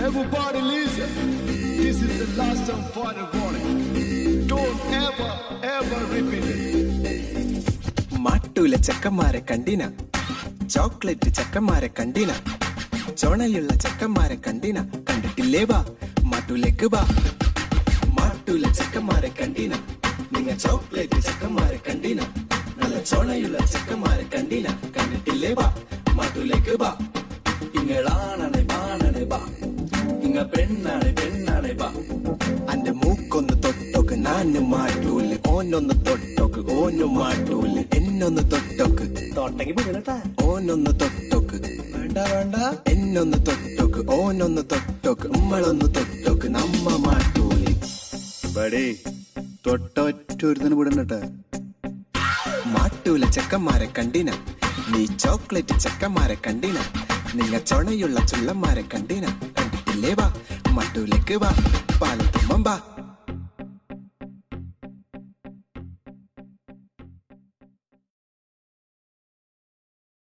Everybody listen. This is the last and final warning. Don't ever repeat it. മാട്ടൂല ചെക്കന്മാരെ കണ്ടിന, chocolate ചെക്കന്മാരെ കണ്ടിന, ചോണയുള്ള ചെക്കന്മാരെ കണ്ടിന, കണ്ടിട്ടില്ലേ വാ മാട്ടൂലേക്ക് വാ. മാട്ടൂല ചെക്കന്മാരെ കണ്ടിന, നിങ്ങ ചോക്ലേറ്റ് ചെക്കന്മാരെ കണ്ടിന, നല്ല ചോണയുള്ള ചെക്കന്മാരെ കണ്ടിന, കണ്ടിട്ടില്ലേ വാ മാട്ടൂലേക്ക് വാ. ഇങ്ങളാണെ ബാണെ ബാ, ഇങ്ങ പെണ്ണാണെ ബാ. അന്റെ മൂക്കൊന്ന് തൊട്ടോക്ക് നാന് മാട്ടൂല്, ഓനൊന്ന് തൊട്ടോക്ക് ഓന് മാട്ടൂല്, എന്നൊന്ന് തൊട്ടോക്ക് ഓനൊന്ന് തൊട്ടോക്ക്, വേണ്ട വേണ്ട എന്നൊന്ന് തൊട്ടോക്ക് ഓനൊന്ന് തൊട്ടോക്ക്, നമ്മളൊന്ന് തൊട്ടോക്ക് നമ്മ മാട്ടൂല്. തൊട്ടൊറ്റൊരുത്തിന് വിടണ്ടട്ടെ. മാട്ടൂല ചെക്കന്മാരെ കണ്ടിന, നീ ചോക്ലേറ്റ് ചെക്കന്മാരെ കണ്ടിന, നിങ്ങ ചൊണയുള്ള ചുള്ളന്മാരെ കണ്ടിന, കണ്ടിട്ടില്ലേ വാ മാട്ടൂലേക്ക് വാ. പാലത്ത്